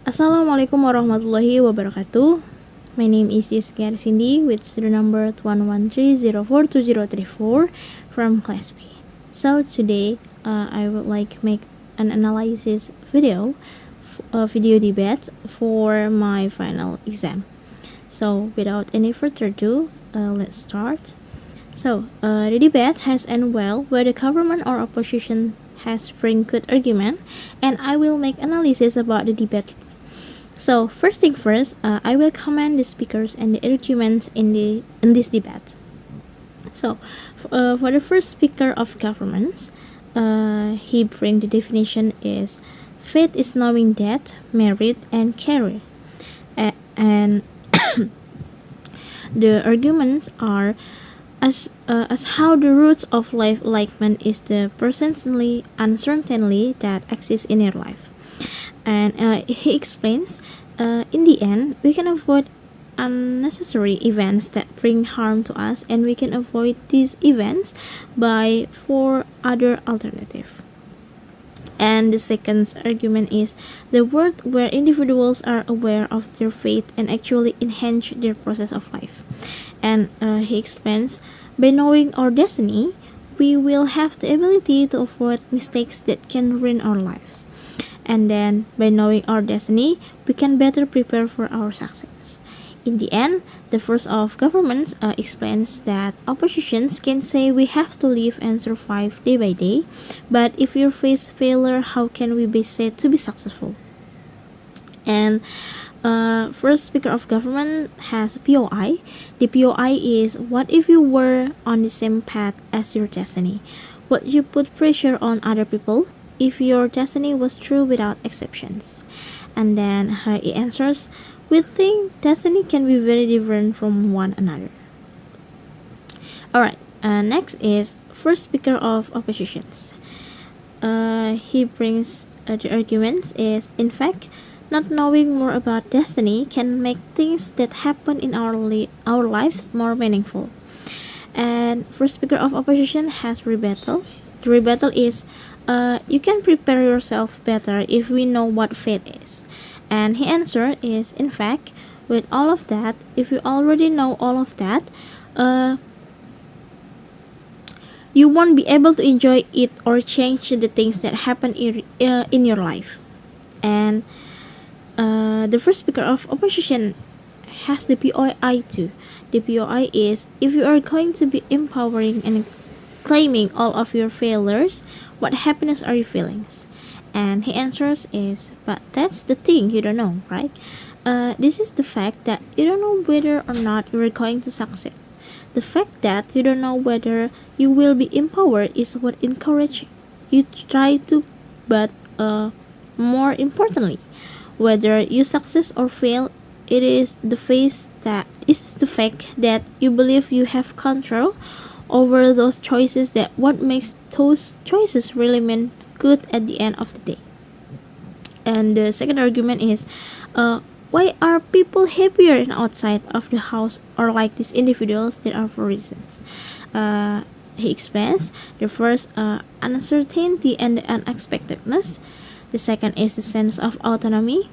Assalamualaikum warahmatullahi wabarakatuh. My name is Yeskia Cindy with student number 113042034 from class B. So today I would like make an analysis video debate for my final exam. So without any further ado, let's start. So the debate has ended well, where the government or opposition has bring good argument, and I will make analysis about the debate. So first thing first, I will comment the speakers and the arguments in this debate. So for the first speaker of governments, he bring the definition is faith is knowing death, merit, and career, and the arguments are as how the roots of life alignment is the presently uncertainty that exists in your life. And he explains, in the end, we can avoid unnecessary events that bring harm to us, and we can avoid these events by four other alternative. And the second argument is the world where individuals are aware of their fate and actually enhance their process of life. And he explains, by knowing our destiny, we will have the ability to avoid mistakes that can ruin our lives. And then, by knowing our destiny, we can better prepare for our success. In the end, the first of governments explains that oppositions can say we have to live and survive day by day, but if you face failure, how can we be said to be successful? And first speaker of government has POI. The POI is, what if you were on the same path as your destiny? Would you put pressure on other people if your destiny was true without exceptions? And then he answers, we think destiny can be very different from one another. Alright, next is first speaker of oppositions. He brings the arguments is, in fact, not knowing more about destiny can make things that happen in our lives more meaningful. And first speaker of opposition has rebuttal. The rebuttal is, you can prepare yourself better if we know what fate is. And his answer is, in fact, with all of that, if you already know all of that, you won't be able to enjoy it or change the things that happen in your life. And the first speaker of opposition has the POI too. The POI is, if you are going to be empowering and claiming all of your failures, what happiness are you feeling? And he answers is, but that's the thing you don't know, right? This is the fact that you don't know whether or not you are going to succeed. The fact that you don't know whether you will be empowered is what encourages you to try to, but more importantly, whether you succeed or fail, it is the fact that you believe you have control over those choices that what makes those choices really mean good at the end of the day. And the second argument is, why are people happier in outside of the house or like these individuals? There are four reasons. He explains, the first, uncertainty and unexpectedness. The second is the sense of autonomy.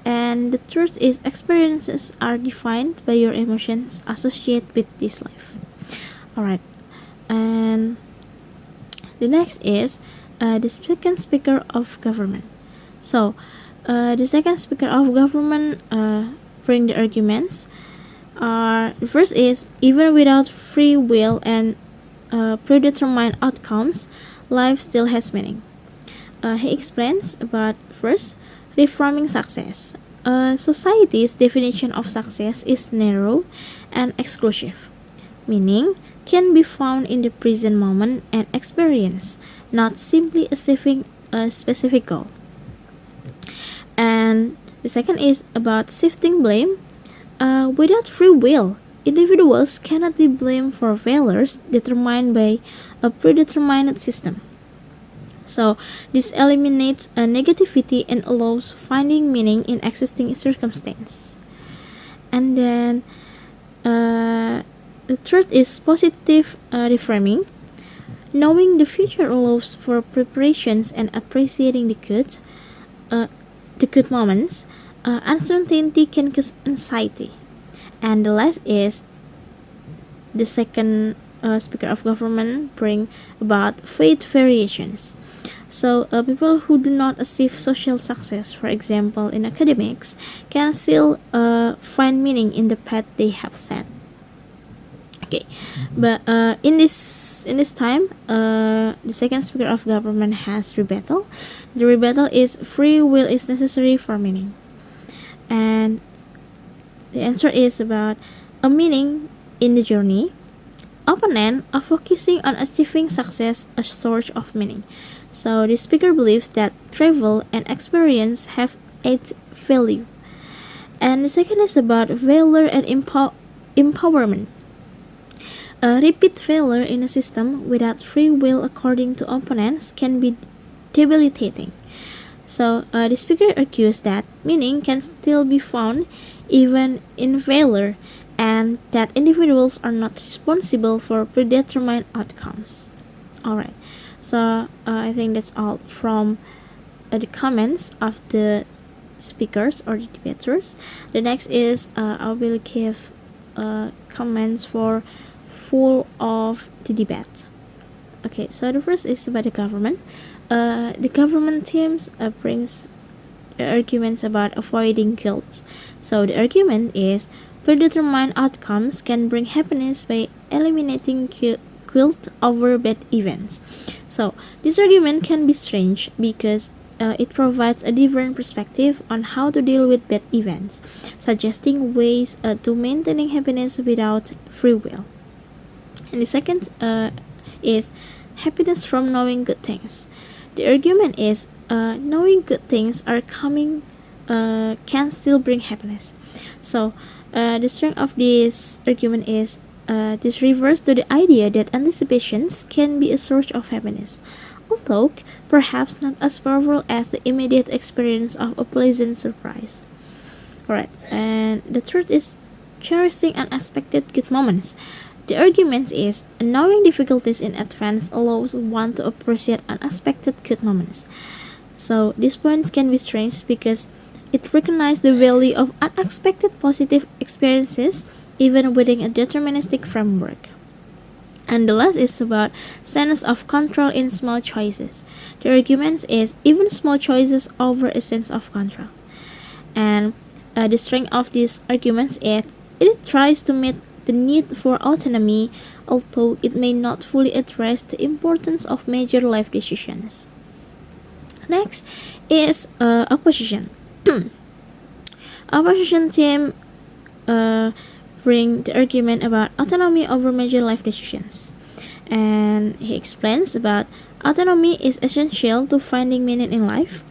And the third is, experiences are defined by your emotions associated with this life. Alright, and the next is the second speaker of government. So, the second speaker of government bring the arguments. The first is, even without free will and predetermined outcomes, life still has meaning. He explains about, first, reframing success. Society's definition of success is narrow and exclusive, meaning can be found in the present moment and experience, not simply achieving a specific goal. And the second is about shifting blame. Without free will, individuals cannot be blamed for failures determined by a predetermined system. So this eliminates a negativity and allows finding meaning in existing circumstance. And then the third is positive reframing. Knowing the future allows for preparations and appreciating the good moments. uncertainty can cause anxiety. And the last is the second speaker of government bring about faith variations. So people who do not achieve social success, for example in academics, can still find meaning in the path they have set. Okay, but in this time, the second speaker of government has rebuttal. The rebuttal is free will is necessary for meaning, and the answer is about a meaning in the journey. Opponent are focusing on achieving success a source of meaning. So the speaker believes that travel and experience have its value. And the second is about valor and empowerment. A repeat failure in a system without free will, according to opponents, can be debilitating. So the speaker argues that meaning can still be found even in failure, and that individuals are not responsible for predetermined outcomes. Alright, so I think that's all from the comments of the speakers or the debaters. The next is I will give comments for full of the debate. Okay, so the first is about the government. The government teams brings arguments about avoiding guilt. So the argument is predetermined outcomes can bring happiness by eliminating guilt over bad events. So this argument can be strange because it provides a different perspective on how to deal with bad events, suggesting ways to maintaining happiness without free will. And the second is happiness from knowing good things. The argument is knowing good things are coming can still bring happiness. So the strength of this argument is this refers to the idea that anticipations can be a source of happiness, although perhaps not as powerful as the immediate experience of a pleasant surprise. Alright, and the third is cherishing unexpected good moments. The argument is knowing difficulties in advance allows one to appreciate unexpected good moments. So these points can be strange because it recognizes the value of unexpected positive experiences even within a deterministic framework. And the last is about sense of control in small choices. The argument is even small choices over a sense of control. And the strength of these arguments is it tries to meet the need for autonomy, although it may not fully address the importance of major life decisions. Next is opposition. Opposition team bring the argument about autonomy over major life decisions, and he explains about autonomy is essential to finding meaning in life.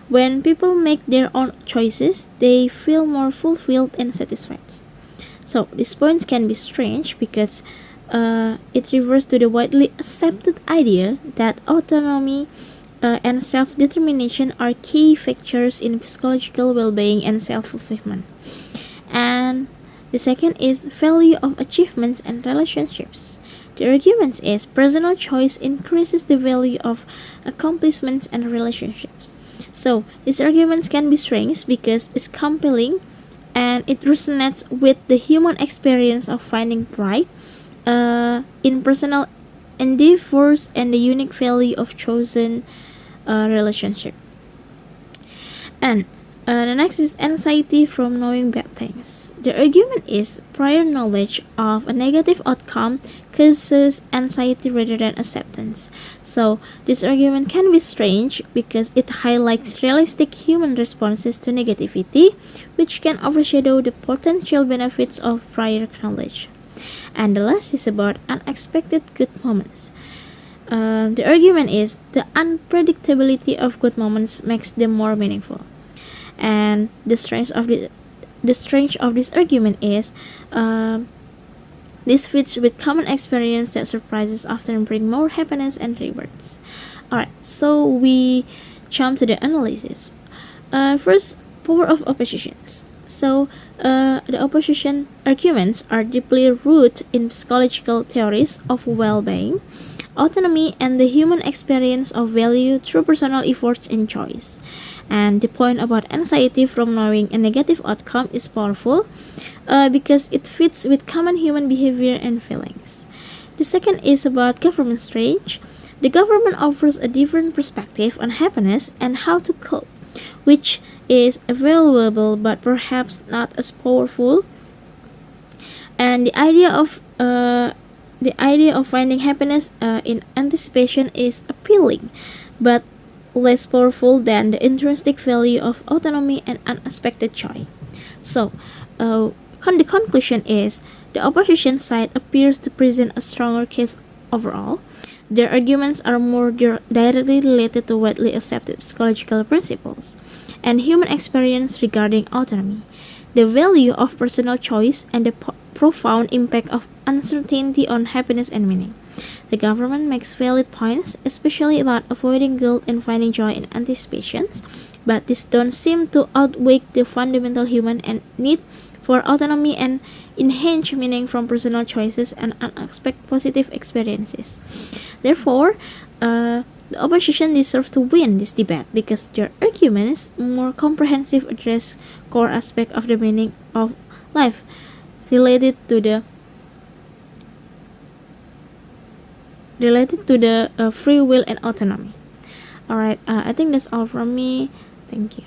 When people make their own choices, they feel more fulfilled and satisfied. So these points can be strange because it refers to the widely accepted idea that autonomy and self-determination are key factors in psychological well-being and self-fulfillment. And the second is value of achievements and relationships. The argument is personal choice increases the value of accomplishments and relationships. So these arguments can be strange because it's compelling and it resonates with the human experience of finding pride in personal endeavors and the unique value of chosen relationship. And the next is anxiety from knowing bad things. The argument is prior knowledge of a negative outcome causes anxiety rather than acceptance. So this argument can be strange because it highlights realistic human responses to negativity, which can overshadow the potential benefits of prior knowledge. And the last is about unexpected good moments. The argument is the unpredictability of good moments makes them more meaningful. And the strength of this argument is this fits with common experience that surprises often bring more happiness and rewards. Alright, so we jump to the analysis. First, power of oppositions. So the opposition arguments are deeply rooted in psychological theories of well-being, autonomy, and the human experience of value through personal efforts and choice. And the point about anxiety from knowing a negative outcome is powerful because it fits with common human behavior and feelings. The second is about government change. The government offers a different perspective on happiness and how to cope, which is valuable but perhaps not as powerful. And the idea of finding happiness in anticipation is appealing, but less powerful than the intrinsic value of autonomy and unexpected joy. So, the conclusion is the opposition side appears to present a stronger case overall. Their arguments are more directly related to widely accepted psychological principles and human experience regarding autonomy, the value of personal choice, and the profound impact of uncertainty on happiness and meaning. The government makes valid points, especially about avoiding guilt and finding joy in anticipations, but these don't seem to outweigh the fundamental human and need for autonomy and enhance meaning from personal choices and unexpected positive experiences. Therefore, the opposition deserves to win this debate because their arguments more comprehensive address core aspect of the meaning of life related to the free will and autonomy. Alright, I think that's all from me. Thank you.